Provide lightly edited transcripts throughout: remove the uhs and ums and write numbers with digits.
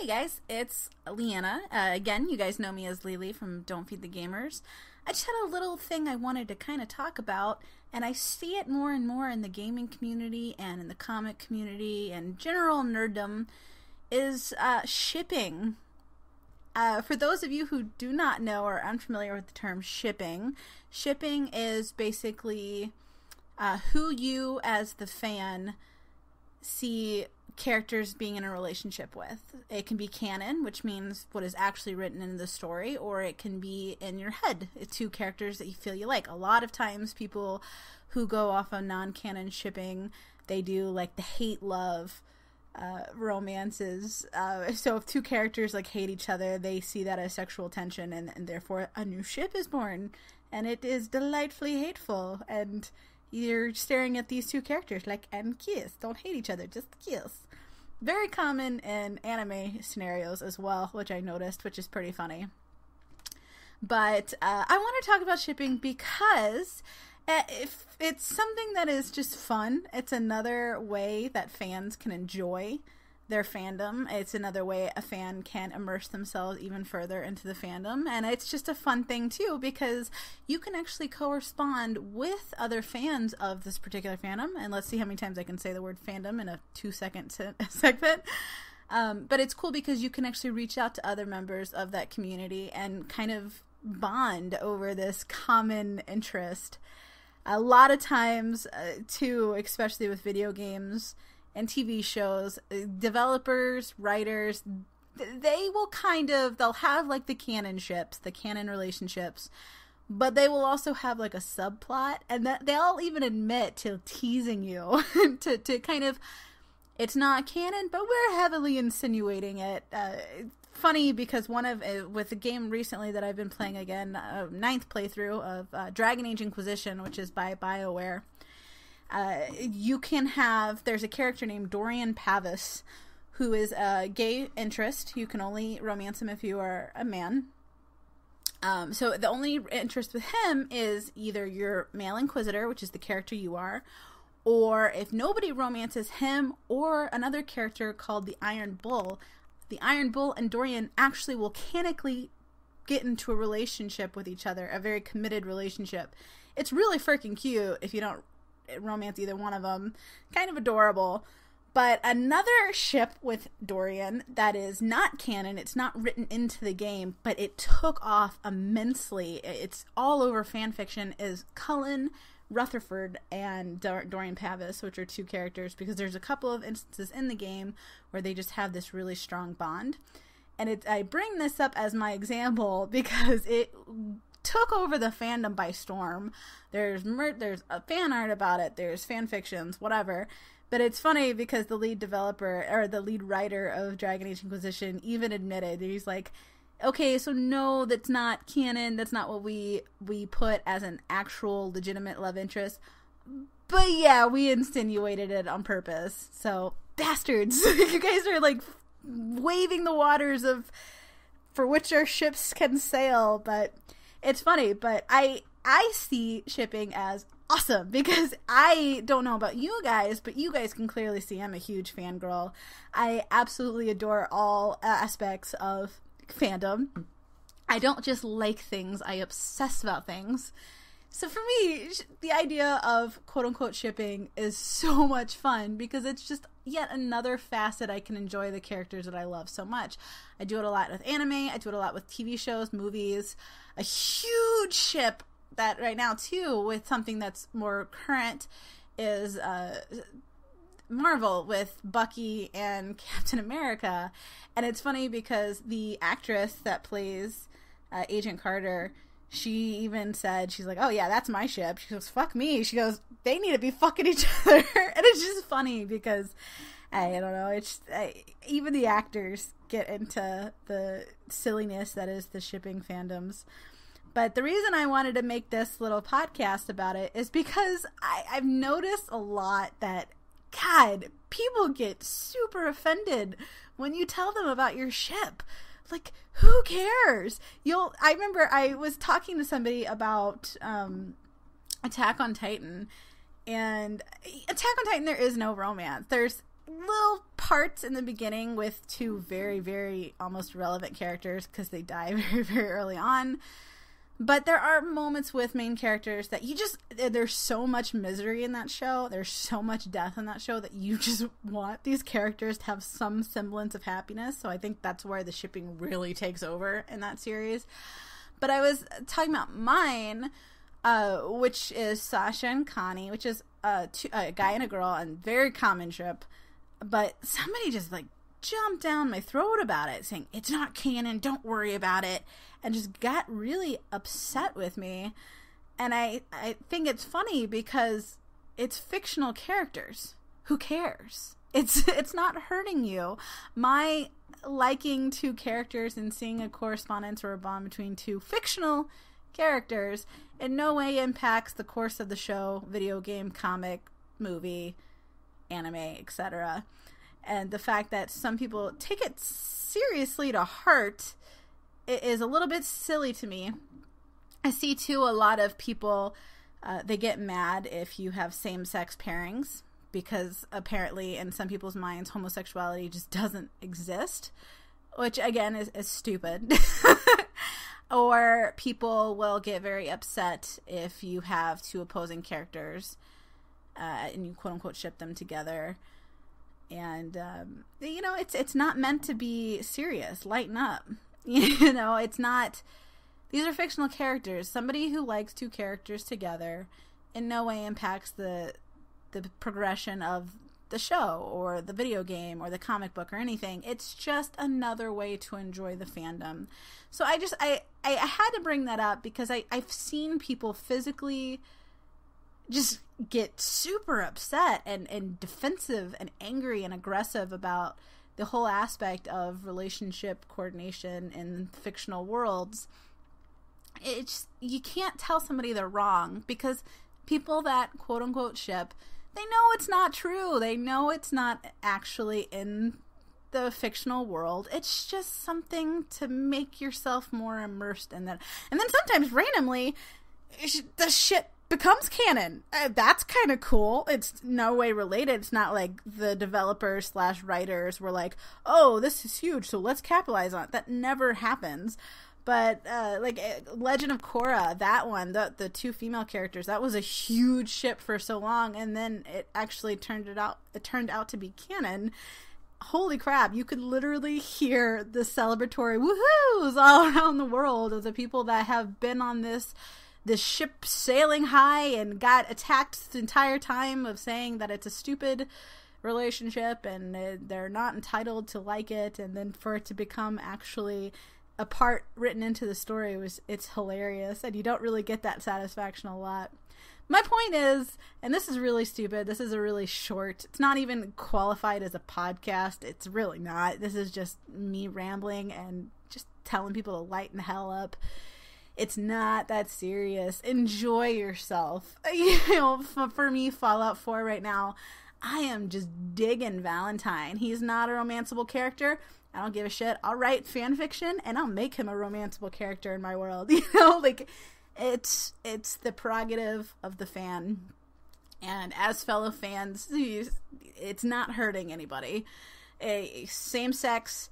Hey guys, it's Leanna. Again, you guys know me as Lily from Don't Feed the Gamers. I just had a little thing I wanted to kind of talk about, and I see it more and more in the gaming community and in the comic community and general nerddom, is shipping. For those of you who do not know or are unfamiliar with the term shipping is basically who you as the fan see characters being in a relationship with. It can be canon, which means what is actually written in the story, or it can be in your head. It's two characters that you feel you like. A lot of times people who go off on non-canon shipping, they do like the hate-love romances. So if two characters like hate each other, they see that as sexual tension, and therefore a new ship is born, and it is delightfully hateful, and you're staring at these two characters like, and kiss. Don't hate each other, just kiss. Very common in anime scenarios as well, which I noticed, which is pretty funny. But I want to talk about shipping because if it's something that is just fun. It's another way that fans can enjoy their fandom. It's another way a fan can immerse themselves even further into the fandom, and it's just a fun thing too because you can actually correspond with other fans of this particular fandom. And let's see how many times I can say the word fandom in a 2-second segment. But it's cool because you can actually reach out to other members of that community and kind of bond over this common interest. A lot of times too, especially with video games and TV shows, developers, writers, they'll have like the canon ships, the canon relationships, but they will also have like a subplot, and that they'll even admit to teasing you to kind of, it's not canon, but we're heavily insinuating it. Funny because with the game recently that I've been playing again, 9th playthrough of Dragon Age Inquisition, which is by BioWare. There's a character named Dorian Pavis who is a gay interest. You can only romance him if you are a man. So the only interest with him is either your male inquisitor, which is the character you are, or if nobody romances him or another character called the Iron Bull and Dorian actually will canonically get into a relationship with each other, a very committed relationship. It's really freaking cute if you don't romance either one of them. Kind of adorable. But another ship with Dorian that is not canon, it's not written into the game, but it took off immensely, it's all over fanfiction, is Cullen Rutherford and Dorian Pavis, which are two characters, because there's a couple of instances in the game where they just have this really strong bond. And I bring this up as my example because it took over the fandom by storm. There's a fan art about it, there's fan fictions, whatever. But it's funny because the lead developer, or the lead writer of Dragon Age Inquisition, even admitted, he's like, okay, so no, that's not canon, that's not what we put as an actual legitimate love interest, but yeah, we insinuated it on purpose. So, bastards, you guys are like waving the waters of for which our ships can sail. But it's funny, but I see shipping as awesome because I don't know about you guys, but you guys can clearly see I'm a huge fangirl. I absolutely adore all aspects of fandom. I don't just like things, I obsess about things. So for me, the idea of quote-unquote shipping is so much fun because it's just yet another facet I can enjoy the characters that I love so much. I do it a lot with anime, I do it a lot with TV shows, movies. A huge ship that right now too with something that's more current is Marvel with Bucky and Captain America. And it's funny because the actress that plays Agent Carter, she even said, she's like, oh yeah, that's my ship. She goes, fuck me. She goes, they need to be fucking each other. And it's just funny because I don't know, even the actors get into the silliness that is the shipping fandoms. But the reason I wanted to make this little podcast about it is because I've noticed a lot that, God, people get super offended when you tell them about your ship. Like, who cares? I remember I was talking to somebody about Attack on Titan, and Attack on Titan, there is no romance. There's little parts in the beginning with two very, very almost relevant characters because they die very, very early on. But there are moments with main characters that there's so much misery in that show. There's so much death in that show that you just want these characters to have some semblance of happiness. So I think that's where the shipping really takes over in that series. But I was talking about mine, which is Sasha and Connie, which is a guy and a girl, and very common ship. But somebody just like jumped down my throat about it, saying it's not canon, don't worry about it, and just got really upset with me. And I think it's funny because it's fictional characters. Who cares? It's not hurting you. My liking two characters and seeing a correspondence or a bond between two fictional characters in no way impacts the course of the show, video game, comic, movie, anime, etc. And the fact that some people take it seriously to heart is a little bit silly to me. I see too a lot of people, they get mad if you have same-sex pairings, because apparently in some people's minds homosexuality just doesn't exist, which again is stupid. Or people will get very upset if you have two opposing characters and you quote-unquote ship them together. And, it's not meant to be serious. Lighten up. It's not... These are fictional characters. Somebody who likes two characters together in no way impacts the progression of the show or the video game or the comic book or anything. It's just another way to enjoy the fandom. So I had to bring that up because I've seen people physically just get super upset and defensive and angry and aggressive about the whole aspect of relationship coordination in fictional worlds. You can't tell somebody they're wrong, because people that quote unquote ship, they know it's not true. They know it's not actually in the fictional world. It's just something to make yourself more immersed in that. And then sometimes randomly the shit becomes canon. That's kind of cool. It's no way related. It's not like the developers / writers were like, oh, this is huge, so let's capitalize on it. That never happens. But like Legend of Korra, that one, the two female characters, that was a huge ship for so long, and then it actually turned out to be canon. Holy crap, you could literally hear the celebratory woohoos all around the world of the people that have been on this ship sailing high and got attacked the entire time of saying that it's a stupid relationship and they're not entitled to like it, and then for it to become actually a part written into the story it's hilarious, and you don't really get that satisfaction a lot. My point is, and this is really stupid, this is a really short, it's not even qualified as a podcast, it's really not, this is just me rambling and just telling people to lighten the hell up. It's not that serious. Enjoy yourself. For me, Fallout 4 right now, I am just digging Valentine. He's not a romanceable character. I don't give a shit. I'll write fan fiction and I'll make him a romanceable character in my world. It's the prerogative of the fan. And as fellow fans, it's not hurting anybody. Same sex,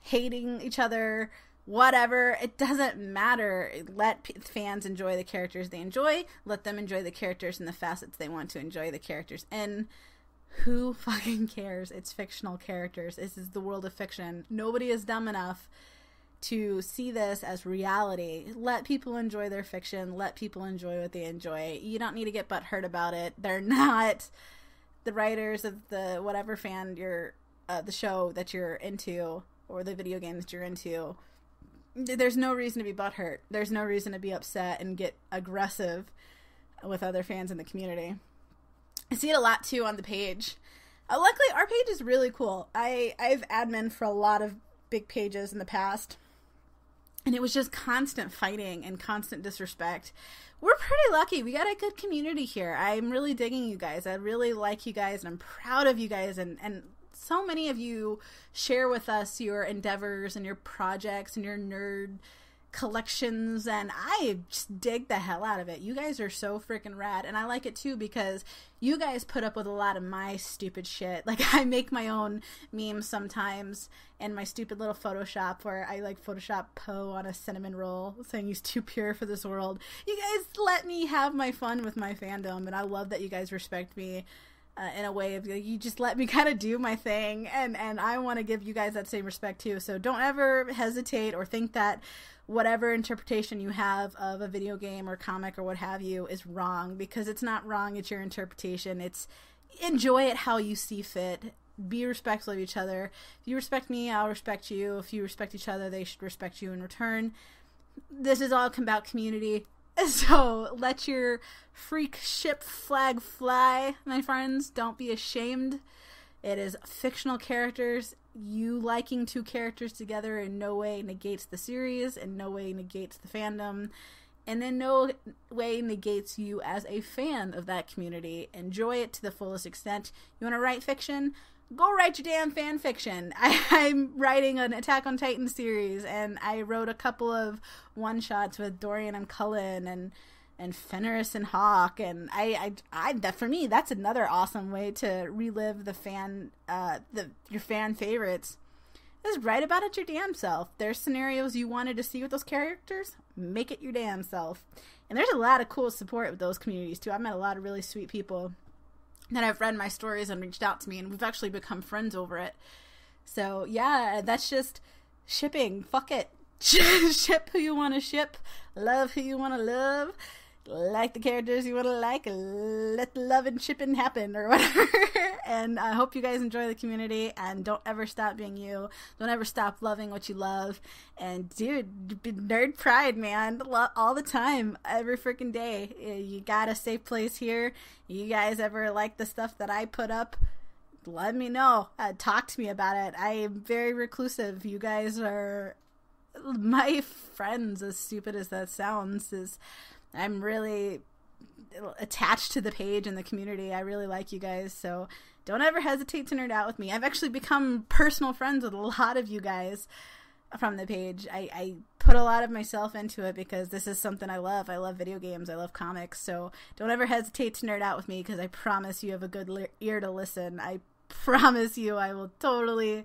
hating each other, whatever, it doesn't matter. Let fans enjoy the characters they enjoy. Let them enjoy the characters in the facets they want to enjoy the characters in. Who fucking cares? It's fictional characters. This is the world of fiction. Nobody is dumb enough to see this as reality. Let people enjoy their fiction. Let people enjoy what they enjoy. You don't need to get butthurt about it. They're not the writers of the whatever fan the show that you're into or the video game that you're into. There's no reason to be butthurt. There's no reason to be upset and get aggressive with other fans in the community. I see it a lot too on the page. Luckily, our page is really cool. I've admin for a lot of big pages in the past, and it was just constant fighting and constant disrespect. We're pretty lucky. We got a good community here. I'm really digging you guys. I really like you guys, and I'm proud of you guys, and so many of you share with us your endeavors and your projects and your nerd collections, and I just dig the hell out of it. You guys are so freaking rad, and I like it too because you guys put up with a lot of my stupid shit. Like, I make my own memes sometimes and my stupid little Photoshop where I like Photoshop Poe on a cinnamon roll saying he's too pure for this world. You guys let me have my fun with my fandom, and I love that you guys respect me in a way of, you just let me kind of do my thing, and I want to give you guys that same respect too. So don't ever hesitate or think that whatever interpretation you have of a video game or comic or what have you is wrong, because it's not wrong. It's your interpretation. It's, enjoy it how you see fit. Be respectful of each other. If you respect me, I'll respect you. If you respect each other, they should respect you in return. This is all about community. So let your freak ship flag fly, my friends. Don't be ashamed. It is fictional characters. You liking two characters together in no way negates the series, in no way negates the fandom, and in no way negates you as a fan of that community. Enjoy it to the fullest extent. You want to write fiction? Go write your damn fan fiction. I'm writing an Attack on Titan series, and I wrote a couple of one-shots with Dorian and Cullen and Fenris and Hawk, and I that, for me, that's another awesome way to relive the fan, your fan favorites. Just write about it your damn self. There's scenarios you wanted to see with those characters, make it your damn self. And there's a lot of cool support with those communities too. I've met a lot of really sweet people that have read my stories and reached out to me, and we've actually become friends over it. So yeah, that's just shipping. Fuck it. Ship who you want to ship. Love who you want to love. Like the characters you want to like. Let the love and shipping happen, or whatever. And I hope you guys enjoy the community, and don't ever stop being you. Don't ever stop loving what you love. And dude, nerd pride, man, all the time, every freaking day. You got a safe place here. You guys ever like the stuff that I put up? Let me know. Talk to me about it. I am very reclusive. You guys are my friends, as stupid as that sounds. I'm really attached to the page and the community. I really like you guys, so don't ever hesitate to nerd out with me. I've actually become personal friends with a lot of you guys from the page. I put a lot of myself into it because this is something I love. I love video games. I love comics. So don't ever hesitate to nerd out with me, because I promise you have a good ear to listen. I promise you I will totally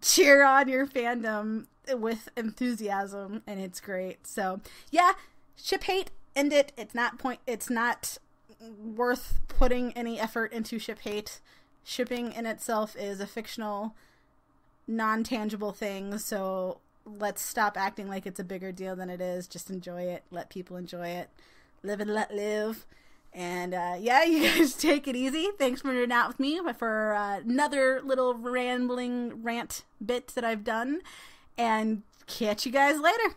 cheer on your fandom with enthusiasm, and it's great. So yeah, ship hate, end it. It's not worth putting any effort into ship hate. Shipping in itself is a fictional, non-tangible thing, so let's stop acting like it's a bigger deal than it is. Just enjoy it. Let people enjoy it. Live and let live. And yeah, you guys take it easy. Thanks for nerding out with me for another little rambling rant bit that I've done. And catch you guys later.